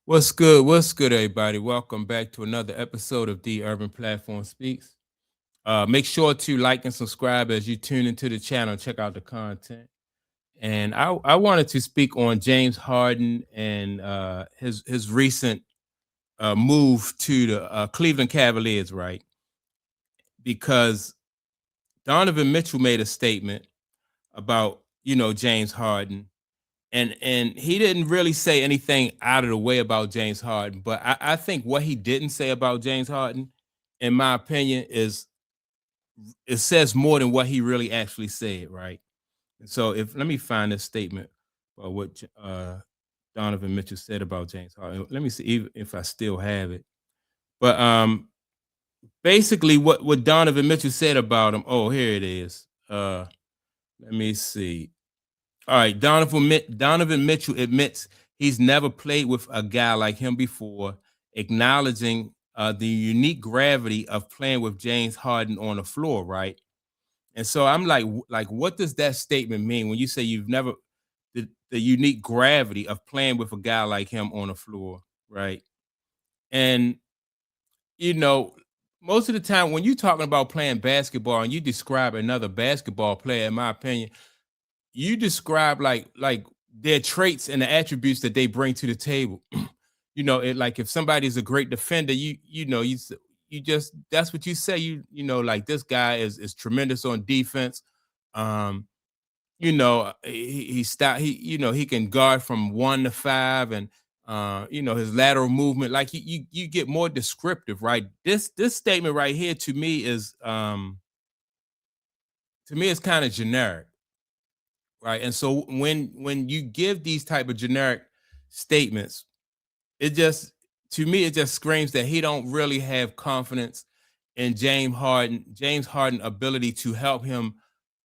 What's good? What's good, everybody? Welcome back to another episode of The Urban Platform Speaks. Make sure to like and subscribe as you tune into the channel and check out the content. And I wanted to speak on James Harden and his recent move to the Cleveland Cavaliers, right? Because Donovan Mitchell made a statement about James Harden, and he didn't really say anything out of the way about James Harden. But I think what he didn't say about James Harden, in my opinion, is it says more than what he really actually said, right? And so if let me find this statement or what Donovan Mitchell said about James Harden. Let me see if I still have it. But basically what Donovan Mitchell said about him. Oh, here it is. Let me see. All right, Donovan Mitchell admits he's never played with a guy like him before, acknowledging the unique gravity of playing with James Harden on the floor, right? And so I'm like, what does that statement mean when you say you've never the unique gravity of playing with a guy like him on the floor, right? And you know, most of the time when you're talking about playing basketball and you describe another basketball player, in my opinion, you describe like their traits and the attributes that they bring to the table. Like if somebody's a great defender, you just that's what you say. Like this guy is tremendous on defense. Um, he can guard from 1 to 5, and his lateral movement. Like you get more descriptive, right? This statement right here to me is kind of generic, right? And so when you give these type of generic statements, it just to me it just screams that he don't really have confidence in James Harden ability to help him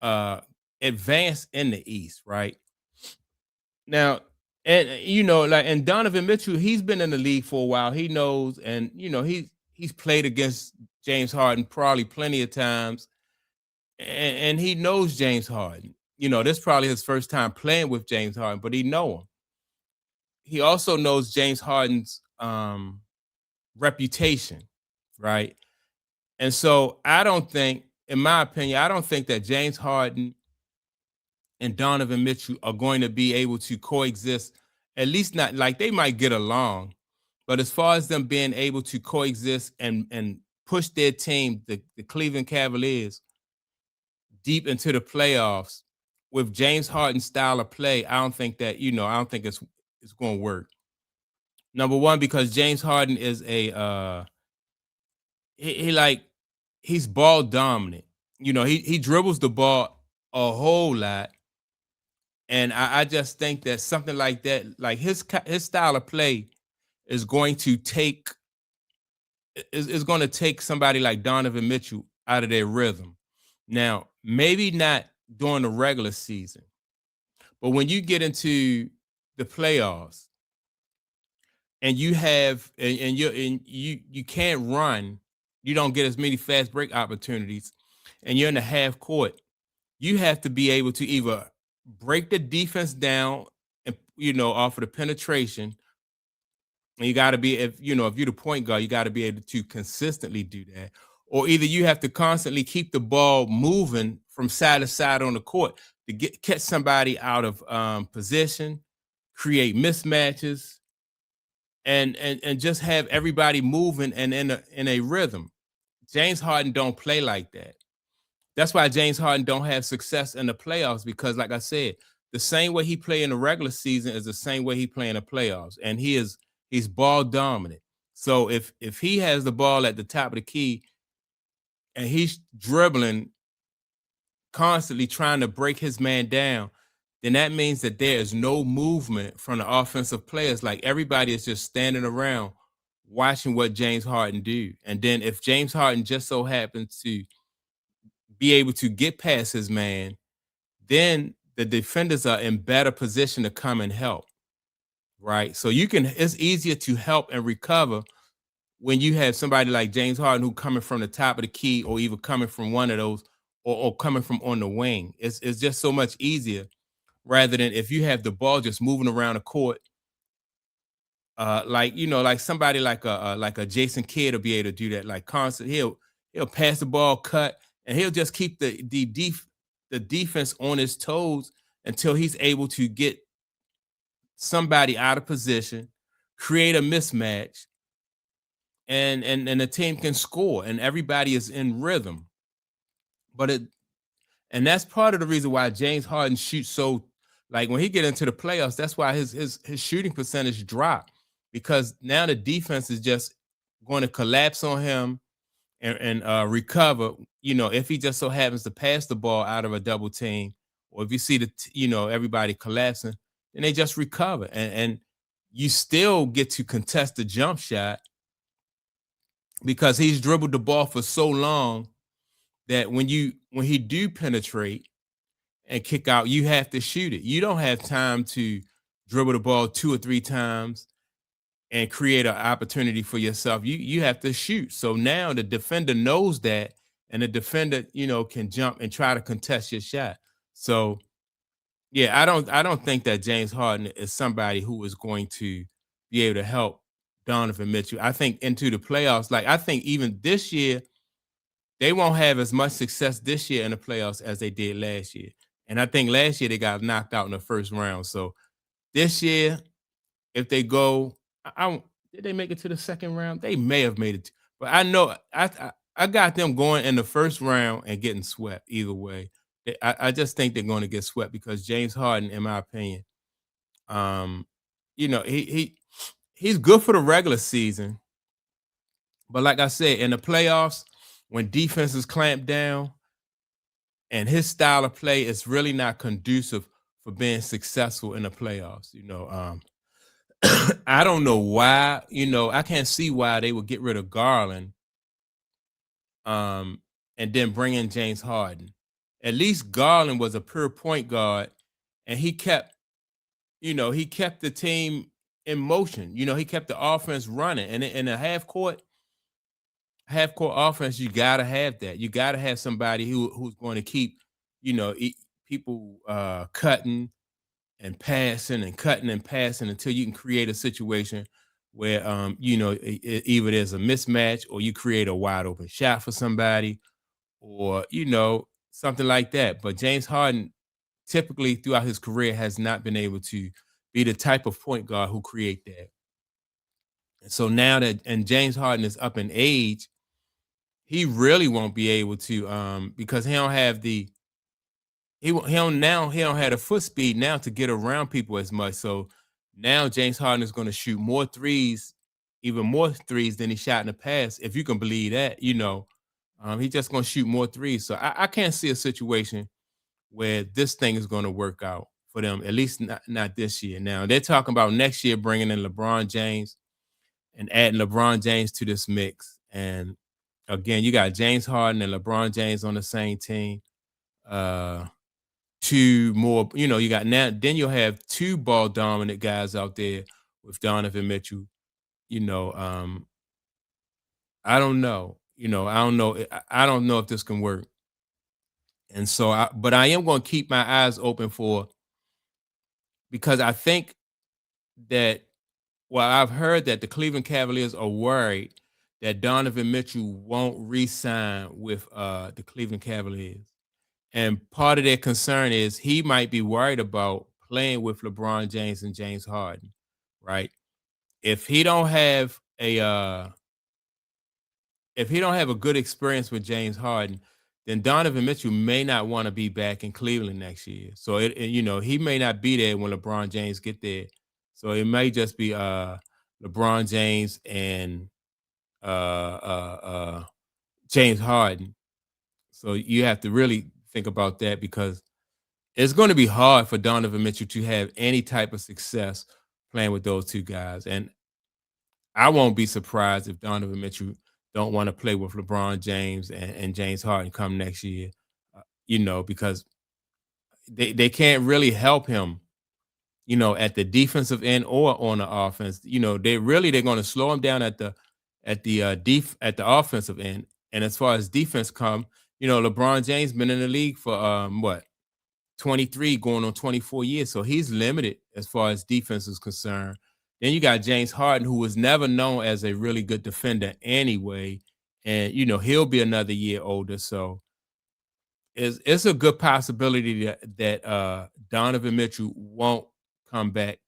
uh advance in the East, right? Now, and and Donovan Mitchell, he's been in the league for a while. He knows, and he's played against James Harden probably plenty of times, and he knows James Harden. This is probably his first time playing with James Harden, but he know him. He also knows James Harden's reputation, right? And so I don't think, in my opinion, I don't think that James Harden and Donovan Mitchell are going to be able to coexist. At least not like they might get along, but as far as them being able to coexist and push their team, the Cleveland Cavaliers, deep into the playoffs with James Harden's style of play, I don't think it's going to work. Number one, because James Harden is he like he's ball dominant. He dribbles the ball a whole lot, and I just think that something like that, like his style of play, is going to take is going to take somebody like Donovan Mitchell out of their rhythm. Now, maybe not during the regular season, but when you get into the playoffs and you can't run, you don't get as many fast break opportunities, and you're in the half court, you have to be able to either break the defense down and offer the penetration. And you got to be, if you're the point guard, you got to be able to consistently do that. Or either you have to constantly keep the ball moving from side to side on the court to catch somebody out of position, create mismatches, and just have everybody moving and in a rhythm. James Harden don't play like that. That's why James Harden don't have success in the playoffs, because, like I said, the same way he play in the regular season is the same way he play in the playoffs, and he's ball dominant. So if he has the ball at the top of the key and he's dribbling constantly trying to break his man down, then that means that there is no movement from the offensive players. Like everybody is just standing around watching what James Harden do. And then if James Harden just so happens to be able to get past his man, then the defenders are in better position to come and help, right? So it's easier to help and recover when you have somebody like James Harden who coming from the top of the key, or even coming from one of those, or coming from on the wing. It's just so much easier, rather than if you have the ball just moving around the court like like somebody like a Jason Kidd will be able to do that. Like constant, he'll pass the ball, cut, and he'll just keep the defense on his toes until he's able to get somebody out of position, create a mismatch, and the team can score, and everybody is in rhythm. But it and that's part of the reason why James Harden shoots so, like when he get into the playoffs, that's why his shooting percentage drop, because now the defense is just going to collapse on him and recover. If he just so happens to pass the ball out of a double team, or if you see everybody collapsing, then they just recover, and you still get to contest the jump shot because he's dribbled the ball for so long that when he do penetrate and kick out, you have to shoot it. You don't have time to dribble the ball 2 or 3 times and create an opportunity for yourself. You have to shoot. So now the defender knows that, and the defender, can jump and try to contest your shot. So yeah, I don't think that James Harden is somebody who is going to be able to help Donovan Mitchell. I think into the playoffs, like I think even this year, they won't have as much success this year in the playoffs as they did last year. And I think last year they got knocked out in the first round. So this year, if they go, did they make it to the second round? They may have made it, but I know I got them going in the first round and getting swept either way. I just think they're going to get swept because James Harden, in my opinion, um, he's good for the regular season, but like I said, in the playoffs, when defenses clamp down, and his style of play is really not conducive for being successful in the playoffs. I don't know why. I can't see why they would get rid of Garland, and then bring in James Harden. At least Garland was a pure point guard, and he kept the team in motion. He kept the offense running, and in a half court offense, you gotta have that. You gotta have somebody who's going to keep, people cutting and passing and cutting and passing until you can create a situation where either there's a mismatch or you create a wide open shot for somebody, or something like that. But James Harden typically throughout his career has not been able to be the type of point guard who create that. And so now that and James Harden is up in age, he really won't be able to because he don't have the he don't have the foot speed now to get around people as much. So now James Harden is going to shoot more threes, even more threes than he shot in the past, if you can believe that. He's just going to shoot more threes. So I can't see a situation where this thing is going to work out for them, at least not this year. Now they're talking about next year bringing in LeBron James and adding LeBron James to this mix. And again, you got James Harden and LeBron James on the same team. Two more, you got now, then you'll have two ball dominant guys out there with Donovan Mitchell. You know, I don't know. I don't know. I don't know if this can work. And so but I am going to keep my eyes open because I think that, well, I've heard that the Cleveland Cavaliers are worried that Donovan Mitchell won't re-sign with the Cleveland Cavaliers. And part of their concern is he might be worried about playing with LeBron James and James Harden, right? If he don't have a good experience with James Harden, then Donovan Mitchell may not want to be back in Cleveland next year. So he may not be there when LeBron James get there. So it may just be LeBron James and uh, uh, uh, James Harden. So you have to really think about that because it's going to be hard for Donovan Mitchell to have any type of success playing with those two guys. And I won't be surprised if Donovan Mitchell don't want to play with LeBron James and James Harden come next year, because they can't really help him, at the defensive end or on the offense. They're going to slow him down at the offensive end. And as far as defense come, LeBron James been in the league for what, 23 going on 24 years. So he's limited as far as defense is concerned. Then you got James Harden, who was never known as a really good defender anyway. And, he'll be another year older. So it's a good possibility that Donovan Mitchell won't come back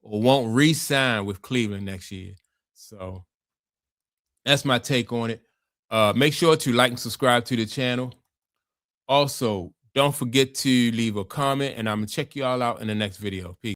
or won't re-sign with Cleveland next year. So that's my take on it. Make sure to like and subscribe to the channel. Also, don't forget to leave a comment, and I'm going to check you all out in the next video. Peace.